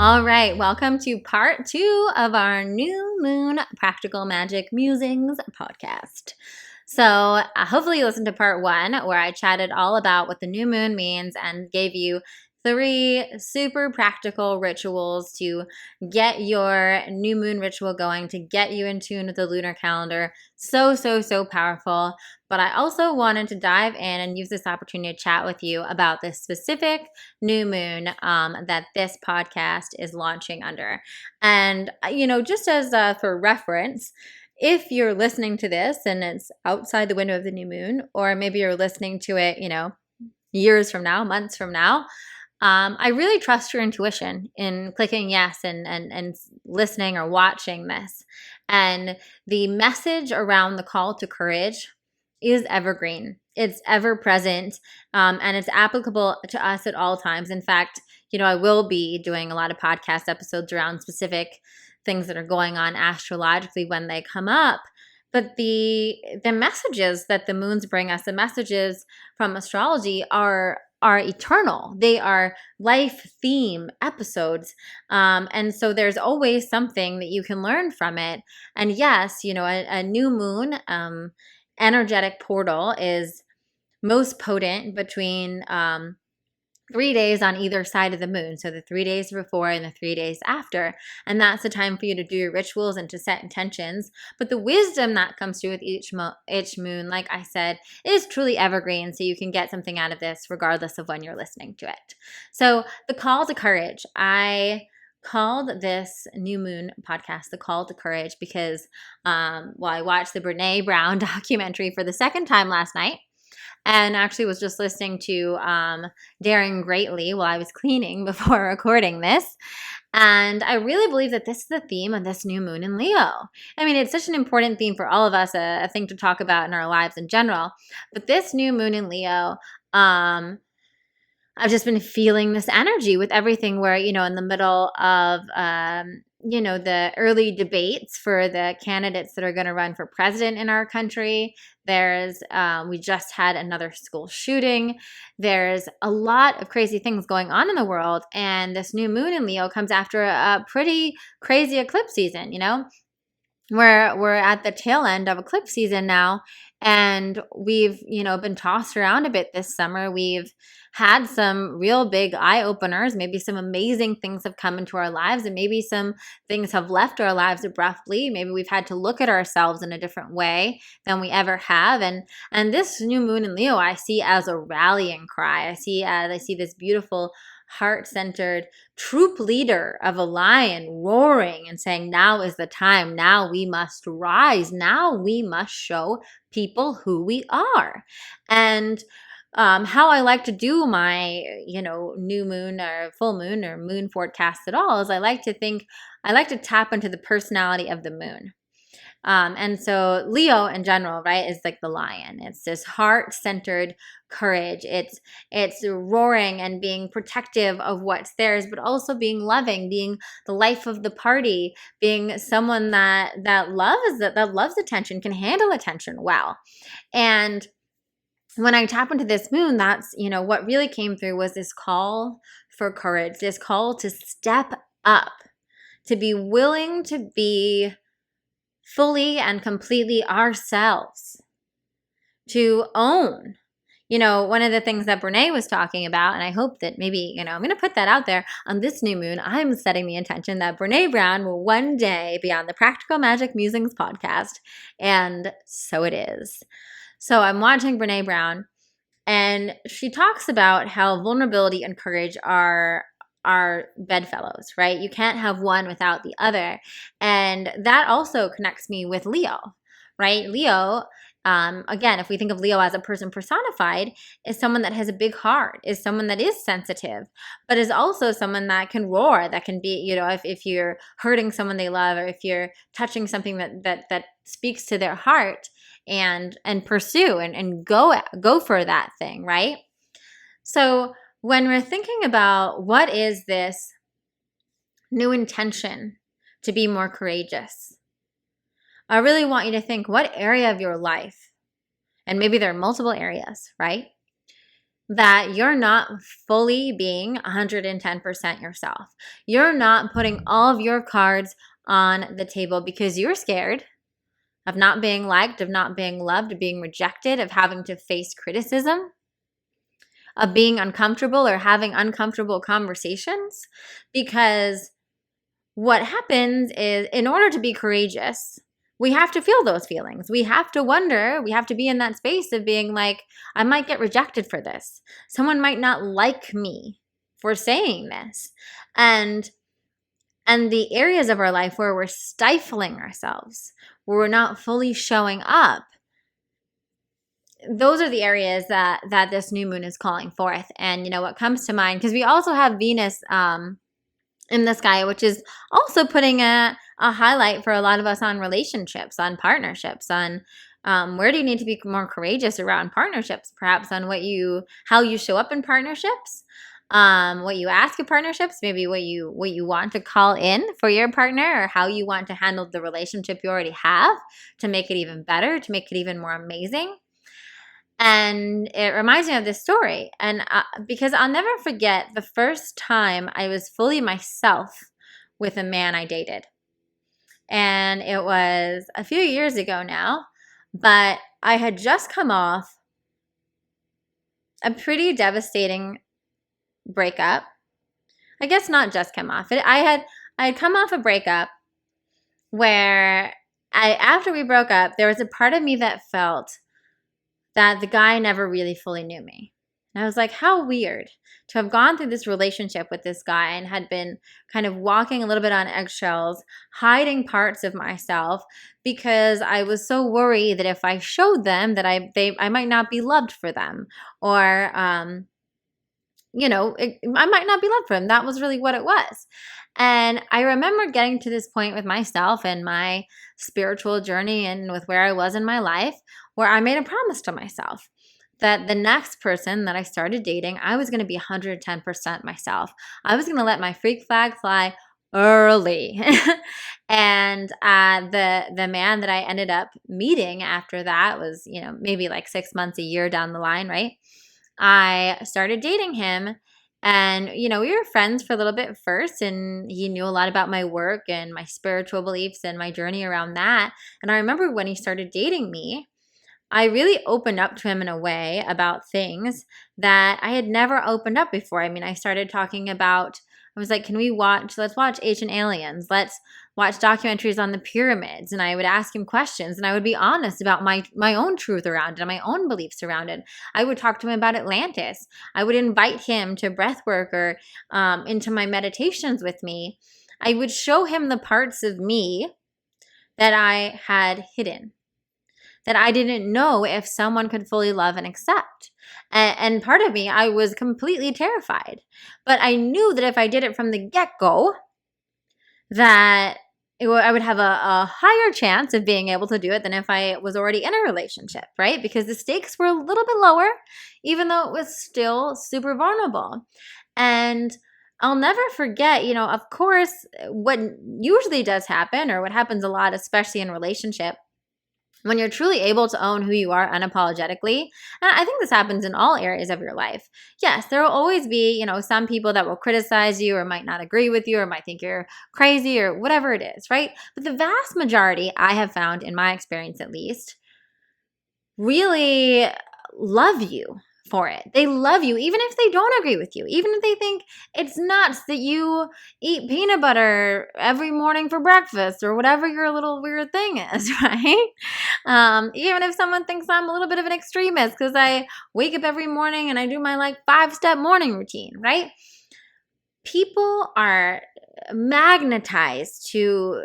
All right, welcome to part 2 of our New Moon Practical Magic Musings podcast. So, hopefully, you listened to part 1 where I chatted all about what the new moon means and gave you 3 super practical rituals to get your new moon ritual going, to get you in tune with the lunar calendar. So powerful. But I also wanted to dive in and use this opportunity to chat with you about this specific new moon that this podcast is launching under. And, just as for reference, if you're listening to this and it's outside the window of the new moon, or maybe you're listening to it, years from now, months from now, I really trust your intuition in clicking yes and listening or watching this. And the message around the call to courage is evergreen. It's ever present, and it's applicable to us at all times. In fact, I will be doing a lot of podcast episodes around specific things that are going on astrologically when they come up. But the messages that the moons bring us, the messages from astrology are eternal. They are life theme episodes. And so there's always something that you can learn from it. And yes, a new moon energetic portal is most potent between 3 days on either side of the moon. So the 3 days before and the 3 days after. And that's the time for you to do your rituals and to set intentions. But the wisdom that comes through with each moon, like I said, is truly evergreen. So you can get something out of this regardless of when you're listening to it. So the call to courage. I called this new moon podcast The Call to Courage because, I watched the Brene Brown documentary for the second time last night. And actually was just listening to Daring Greatly while I was cleaning before recording this. And I really believe that this is the theme of this new moon in Leo. I mean, it's such an important theme for all of us, a thing to talk about in our lives in general. But this new moon in Leo, I've just been feeling this energy with everything where, in the middle of, the early debates for the candidates that are going to run for president in our country. We just had another school shooting. There's a lot of crazy things going on in the world. And this new moon in Leo comes after a pretty crazy eclipse season, We're at the tail end of eclipse season now, and we've, been tossed around a bit this summer. We've had some real big eye openers. Maybe some amazing things have come into our lives, and maybe some things have left our lives abruptly. Maybe we've had to look at ourselves in a different way than we ever have. And this new moon in Leo, I see as a rallying cry. I see this beautiful heart-centered troop leader of a lion roaring and saying, now is the time. Now we must rise. Now we must show people who we are. And how I like to do my, new moon or full moon or moon forecast at all is I like to tap into the personality of the moon. And so Leo in general, right, is like the lion. It's this heart-centered courage. It's roaring and being protective of what's theirs, but also being loving, being the life of the party, being someone that loves attention, can handle attention well. And when I tap into this moon, that's, what really came through was this call for courage, this call to step up, to be willing to be fully and completely ourselves, to own. One of the things that Brene was talking about, and I hope that maybe, I'm going to put that out there on this new moon. I'm setting the intention that Brene Brown will one day be on the Practical Magic Musings podcast. And so it is. So I'm watching Brene Brown, and she talks about how vulnerability and courage are bedfellows, right? You can't have one without the other. And that also connects me with Leo, right? Leo, again, if we think of Leo as a person personified, is someone that has a big heart, is someone that is sensitive, but is also someone that can roar, that can be, if you're hurting someone they love, or if you're touching something that speaks to their heart, and pursue and go for that thing, right? So when we're thinking about what is this new intention to be more courageous, I really want you to think, what area of your life, and maybe there are multiple areas, right? that you're not fully being 110% yourself. You're not putting all of your cards on the table because you're scared of not being liked, of not being loved, of being rejected, of having to face criticism, of being uncomfortable or having uncomfortable conversations. Because what happens is, in order to be courageous, we have to feel those feelings. We have to wonder, we have to be in that space of being like, I might get rejected for this. Someone might not like me for saying this. And the areas of our life where we're stifling ourselves, where we're not fully showing up, those are the areas that this new moon is calling forth. And what comes to mind, because we also have Venus in the sky, which is also putting a highlight for a lot of us on relationships, on partnerships, on where do you need to be more courageous around partnerships, perhaps on how you show up in partnerships, what you ask of partnerships, maybe what you want to call in for your partner, or how you want to handle the relationship you already have to make it even better, to make it even more amazing. And it reminds me of this story. And because I'll never forget the first time I was fully myself with a man I dated. And it was a few years ago now, but I had just come off a pretty devastating breakup. I guess not just come off it. I had come off a breakup where after we broke up, there was a part of me that felt that the guy never really fully knew me. And I was like, how weird to have gone through this relationship with this guy and had been kind of walking a little bit on eggshells, hiding parts of myself because I was so worried that if I showed them that I might not be loved for them, or I might not be loved for him. That was really what it was. And I remember getting to this point with myself and my spiritual journey and with where I was in my life, where I made a promise to myself that the next person that I started dating, I was going to be 110% myself. I was going to let my freak flag fly early. And the man that I ended up meeting after that was, maybe like 6 months, a year down the line, right? I started dating him, and we were friends for a little bit first, and he knew a lot about my work and my spiritual beliefs and my journey around that. And I remember when he started dating me, I really opened up to him in a way about things that I had never opened up before. I mean, I started talking about, I was like, let's watch Ancient Aliens. Let's watch documentaries on the pyramids. And I would ask him questions, and I would be honest about my own truth around it and my own beliefs around it. I would talk to him about Atlantis. I would invite him to breathwork or into my meditations with me. I would show him the parts of me that I had hidden, that I didn't know if someone could fully love and accept. And part of me, I was completely terrified. But I knew that if I did it from the get-go, that I would have a higher chance of being able to do it than if I was already in a relationship, right? Because the stakes were a little bit lower, even though it was still super vulnerable. And I'll never forget, of course, what usually does happen, or what happens a lot, especially in relationship, when you're truly able to own who you are unapologetically. And I think this happens in all areas of your life. Yes, there will always be, some people that will criticize you or might not agree with you or might think you're crazy or whatever it is, right? But the vast majority, I have found, in my experience at least, really love you for it. They love you even if they don't agree with you, even if they think it's nuts that you eat peanut butter every morning for breakfast or whatever your little weird thing is, right? Even if someone thinks I'm a little bit of an extremist because I wake up every morning and I do my 5-step morning routine, right? People are magnetized to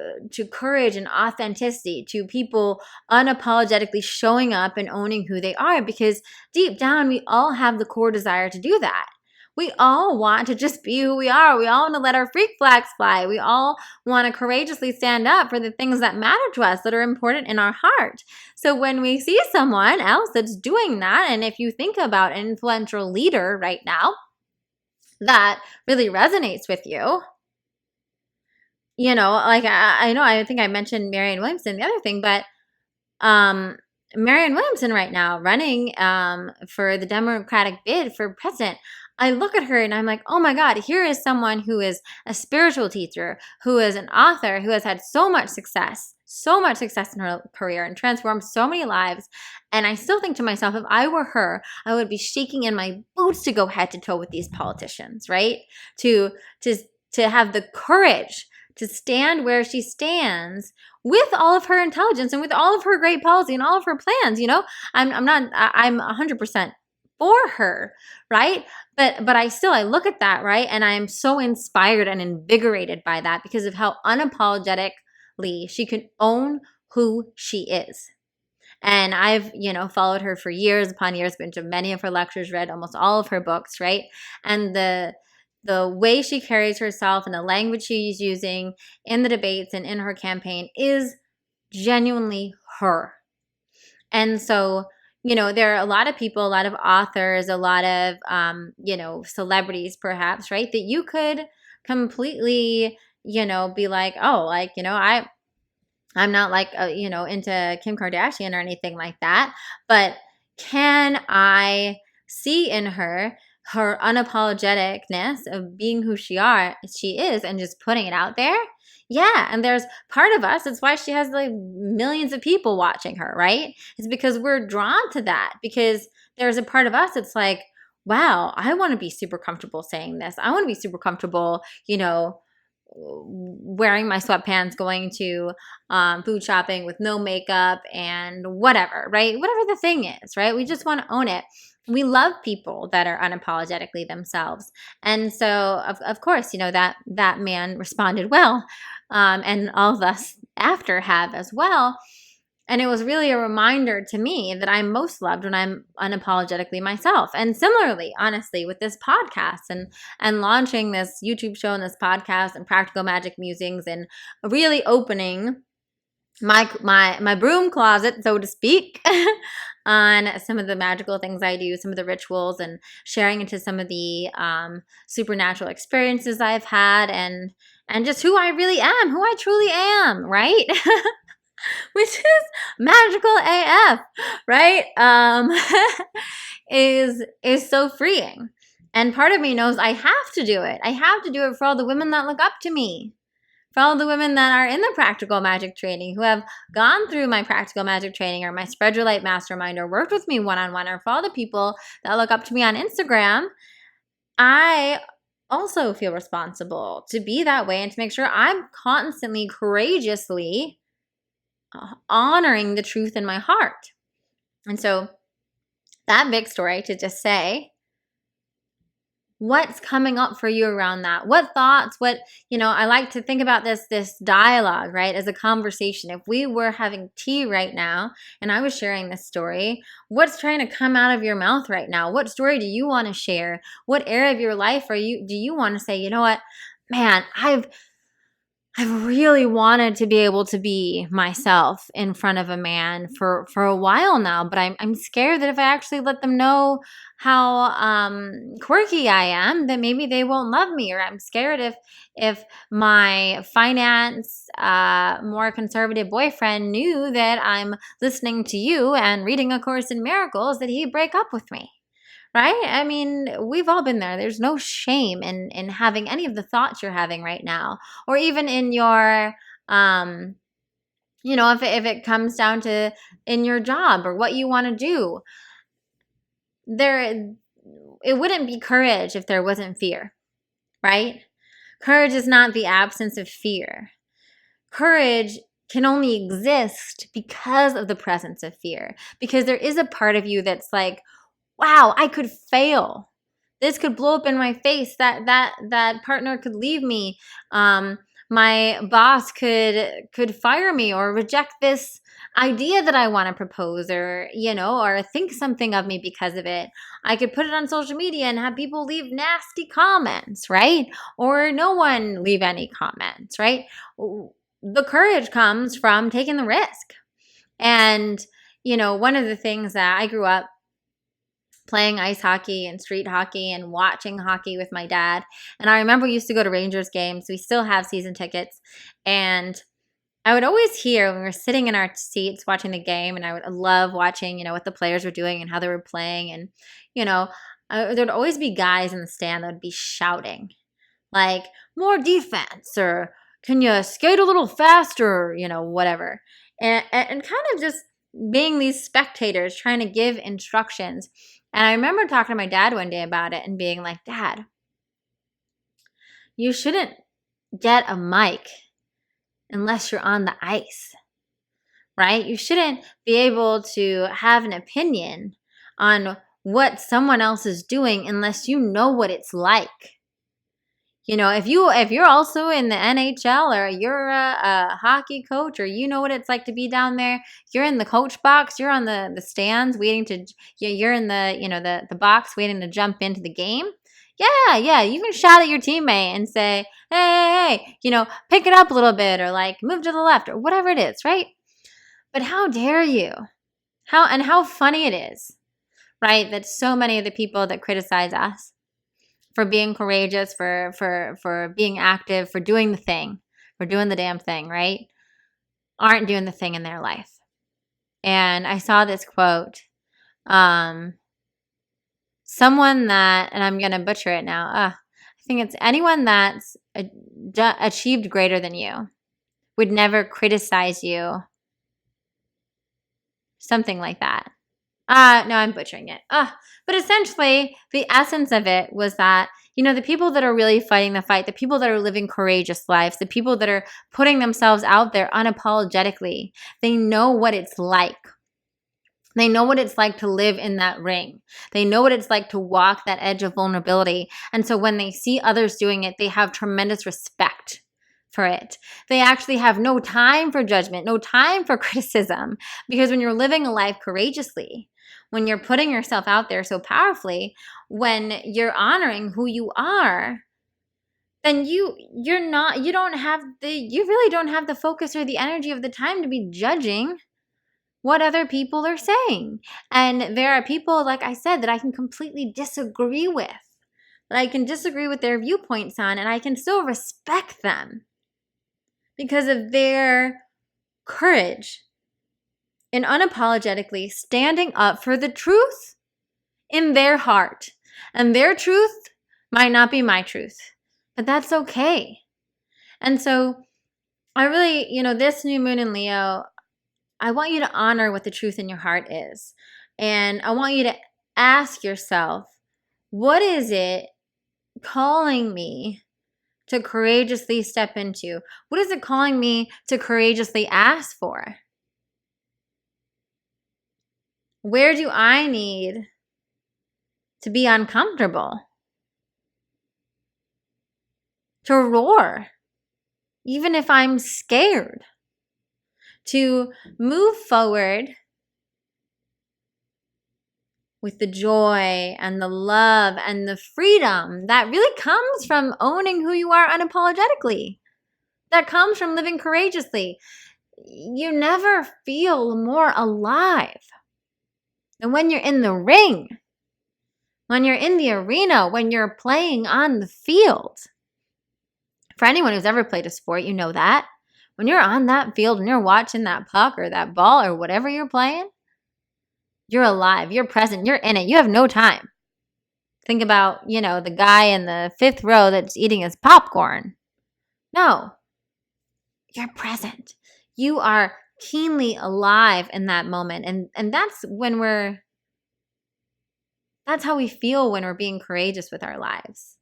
courage and authenticity, to people unapologetically showing up and owning who they are, because deep down we all have the core desire to do that. We all want to just be who we are. We all want to let our freak flags fly. We all want to courageously stand up for the things that matter to us, that are important in our heart. So when we see someone else that's doing that, and if you think about an influential leader right now that really resonates with you, I know, I think I mentioned Marianne Williamson, the other thing, but Marianne Williamson right now running for the Democratic bid for president, I look at her and I'm like, oh my God, here is someone who is a spiritual teacher, who is an author, who has had so much success in her career and transformed so many lives. And I still think to myself, if I were her, I would be shaking in my boots to go head to toe with these politicians, right? To have the courage to stand where she stands with all of her intelligence and with all of her great policy and all of her plans. I'm 100% for her, right? But I look at that, right? And I'm so inspired and invigorated by that because of how unapologetically she can own who she is. And I've, followed her for years upon years, been to many of her lectures, read almost all of her books, right? And the way she carries herself and the language she's using in the debates and in her campaign is genuinely her. And so, there are a lot of people, a lot of authors, a lot of, celebrities perhaps, right? That you could completely, be like, oh, like, I'm not like, into Kim Kardashian or anything like that. But can I see in her unapologeticness of being who she is and just putting it out there? Yeah. And there's part of us, that's why she has like millions of people watching her, right? It's because we're drawn to that, because there's a part of us that's like, wow, I want to be super comfortable saying this. I want to be super comfortable, wearing my sweatpants, going to food shopping with no makeup and whatever, right? Whatever the thing is, right? We just want to own it. We love people that are unapologetically themselves. And so, of course, that man responded well, and all of us after have as well. And it was really a reminder to me that I'm most loved when I'm unapologetically myself. And similarly, honestly, with this podcast and launching this YouTube show and this podcast and Practical Magic Musings and really opening my broom closet, so to speak, on some of the magical things I do, some of the rituals, and sharing into some of the supernatural experiences I've had, and just who I really am, who I truly am, right? Which is magical AF, right? Is so freeing. And part of me knows I have to do it. I have to do it for all the women that look up to me, for all the women that are in the practical magic training, who have gone through my practical magic training or my Spread Your Light Mastermind or worked with me one-on-one, or for all the people that look up to me on Instagram. I also feel responsible to be that way and to make sure I'm constantly, courageously honoring the truth in my heart. And so that big story to just say, what's coming up for you around that? What thoughts, I like to think about this dialogue, right, as a conversation. If we were having tea right now and I was sharing this story, what's trying to come out of your mouth right now? What story do you want to share? What area of your life do you want to say, you know what, man, I've really wanted to be able to be myself in front of a man for a while now, but I'm scared that if I actually let them know how quirky I am, that maybe they won't love me. Or I'm scared if my finance, more conservative boyfriend knew that I'm listening to you and reading A Course in Miracles, that he'd break up with me. Right? I mean, we've all been there. There's no shame in having any of the thoughts you're having right now, or even in your, if it comes down to in your job or what you want to do. It wouldn't be courage if there wasn't fear, right? Courage is not the absence of fear. Courage can only exist because of the presence of fear, because there is a part of you that's like, wow, I could fail. This could blow up in my face. That partner could leave me. My boss could fire me or reject this idea that I want to propose, or think something of me because of it. I could put it on social media and have people leave nasty comments, right? Or no one leave any comments, right? The courage comes from taking the risk. And, one of the things that I grew up playing ice hockey and street hockey and watching hockey with my dad. And I remember we used to go to Rangers games. We still have season tickets. And I would always hear when we were sitting in our seats watching the game, and I would love watching, what the players were doing and how they were playing. And, you know, there'd always be guys in the stand that would be shouting, like, more defense, or can you skate a little faster, whatever. And kind of just being these spectators trying to give instructions. And I remember talking to my dad one day about it and being like, Dad, you shouldn't get a mic unless you're on the ice, right? You shouldn't be able to have an opinion on what someone else is doing unless you know what it's like. If you're also in the NHL, or you're a hockey coach, or you know what it's like to be down there, you're in the coach box, you're on the stands waiting to, you're in the box waiting to jump into the game. Yeah, you can shout at your teammate and say, hey, pick it up a little bit, or like move to the left, or whatever it is, right? But how dare you? How funny it is, right? That so many of the people that criticize us for being courageous, for being active, for doing the thing, for doing the damn thing, right, aren't doing the thing in their life. And I saw this quote. Someone that, and I'm going to butcher it now. I think it's anyone that's achieved greater than you would never criticize you. Something like that. No, I'm butchering it. But essentially, the essence of it was that, the people that are really fighting the fight, the people that are living courageous lives, the people that are putting themselves out there unapologetically, they know what it's like. They know what it's like to live in that ring. They know what it's like to walk that edge of vulnerability. And so when they see others doing it, they have tremendous respect for it. They actually have no time for judgment, no time for criticism, because when you're living a life courageously, when you're putting yourself out there so powerfully, when you're honoring who you are, then you really don't have the focus or the energy of the time to be judging what other people are saying. And there are people, like I said, that I can completely disagree with, that I can disagree with their viewpoints on, and I can still respect them because of their courage in unapologetically standing up for the truth in their heart. And their truth might not be my truth, but that's okay. And so I really, this new moon in Leo, I want you to honor what the truth in your heart is. And I want you to ask yourself, what is it calling me to courageously step into? What is it calling me to courageously ask for? Where do I need to be uncomfortable? To roar, even if I'm scared. To move forward with the joy and the love and the freedom that really comes from owning who you are unapologetically. That comes from living courageously. You never feel more alive than when you're in the ring, when you're in the arena, when you're playing on the field. For anyone who's ever played a sport, you know that. When you're on that field and you're watching that puck or that ball or whatever you're playing, you're alive, you're present, you're in it, you have no time. Think about, the guy in the 5th row that's eating his popcorn. No, you're present. You are keenly alive in that moment. And that's that's how we feel when we're being courageous with our lives.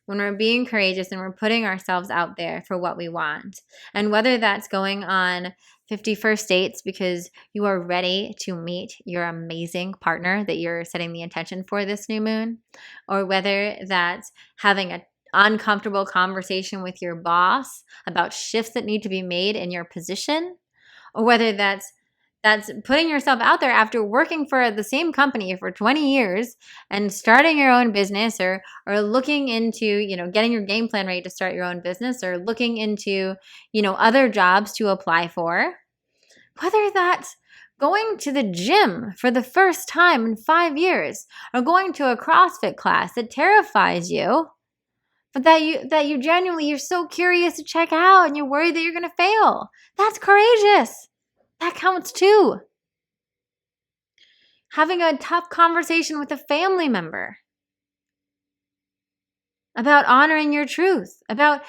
When we're being courageous and we're putting ourselves out there for what we want. And whether that's going on 50 first dates because you are ready to meet your amazing partner that you're setting the intention for this new moon, or whether that's having an uncomfortable conversation with your boss about shifts that need to be made in your position, or whether that's putting yourself out there after working for the same company for 20 years and starting your own business, or looking into, getting your game plan ready to start your own business, or looking into, other jobs to apply for. Whether that's going to the gym for the first time in 5 years, or going to a CrossFit class that terrifies you, but that you genuinely, you're so curious to check out and you're worried that you're going to fail. That's courageous. That counts too. Having a tough conversation with a family member about honoring your truth, about,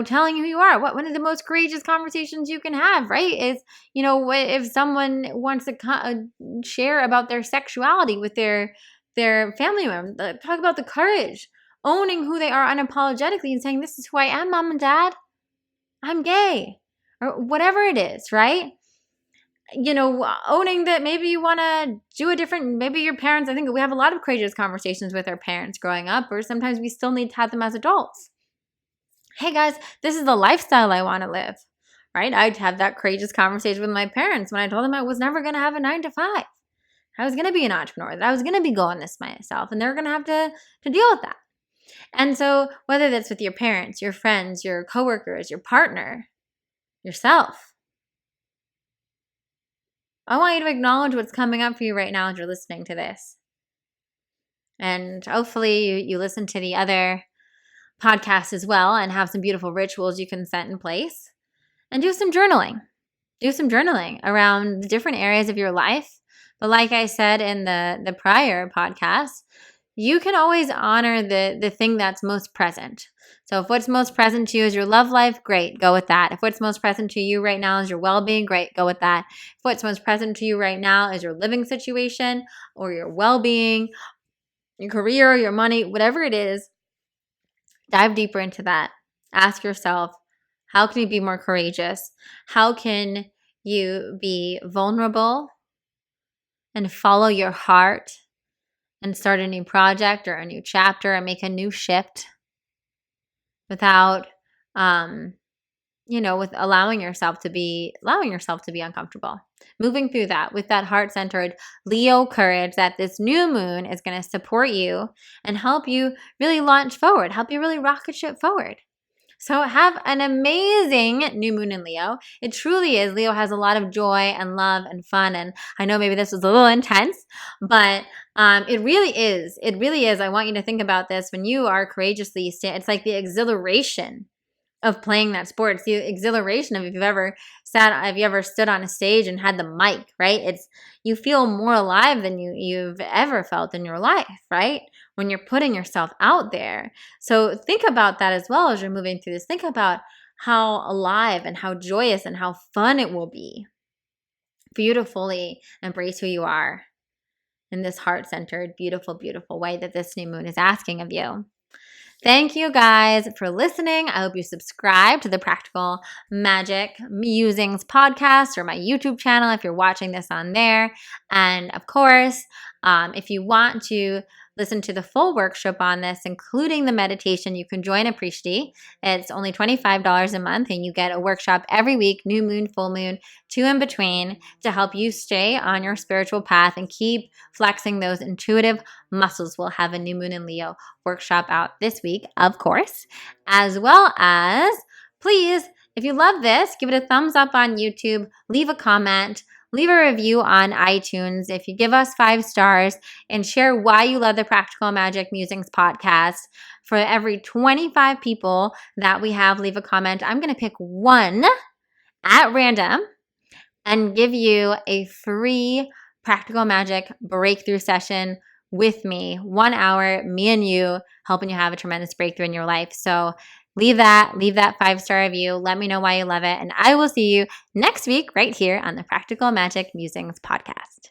telling who you are. One of the most courageous conversations you can have, right? Is, if someone wants to share about their sexuality with their family member, talk about the courage, owning who they are unapologetically and saying, this is who I am, mom and dad. I'm gay, or whatever it is, right? Owning that maybe you want to do maybe your parents, I think we have a lot of courageous conversations with our parents growing up, or sometimes we still need to have them as adults. Hey guys, this is the lifestyle I want to live, right? I'd have that courageous conversation with my parents when I told them I was never going to have a 9 to 5. I was going to be an entrepreneur, that I was going to be going this myself, and they're going to have to deal with that. And so whether that's with your parents, your friends, your coworkers, your partner, yourself, I want you to acknowledge what's coming up for you right now as you're listening to this. And hopefully you listen to the other podcasts as well and have some beautiful rituals you can set in place. And do some journaling. Do some journaling around the different areas of your life. But like I said in the prior podcast, you can always honor the thing that's most present. So if what's most present to you is your love life, great, go with that. If what's most present to you right now is your well-being, great, go with that. If what's most present to you right now is your living situation or your well-being, your career, your money, whatever it is, dive deeper into that. Ask yourself, how can you be more courageous? How can you be vulnerable and follow your heart and start a new project or a new chapter and make a new shift without, with allowing yourself to be uncomfortable. Moving through that with that heart-centered Leo courage that this new moon is going to support you and help you really launch forward, help you really rocket ship forward. So have an amazing new moon in Leo. It truly is. Leo has a lot of joy and love and fun. And I know maybe this was a little intense, but it really is. It really is. I want you to think about this when you are courageously it's like the exhilaration of playing that sport. It's the exhilaration of if you've ever stood on a stage and had the mic, right? You feel more alive than you've ever felt in your life, right? When you're putting yourself out there. So think about that as well as you're moving through this. Think about how alive and how joyous and how fun it will be for you to fully embrace who you are in this heart-centered, beautiful, beautiful way that this new moon is asking of you. Thank you guys for listening. I hope you subscribe to the Practical Magic Musings podcast or my YouTube channel if you're watching this on there. And of course, if you want to listen to the full workshop on this, including the meditation, you can join Aprishti. It's only $25 a month, and you get a workshop every week, new moon, full moon, 2 in between, to help you stay on your spiritual path and keep flexing those intuitive muscles. We'll have a new moon in Leo workshop out this week, of course, as well as, please, if you love this, give it a thumbs up on YouTube, leave a comment, leave a review on iTunes. If you give us 5 stars and share why you love the Practical Magic Musings podcast, for every 25 people that we have leave a comment, I'm going to pick one at random and give you a free Practical Magic breakthrough session with me. 1 hour, me and you, helping you have a tremendous breakthrough in your life. So leave that 5-star review. Let me know why you love it. And I will see you next week right here on the Practical Magic Musings podcast.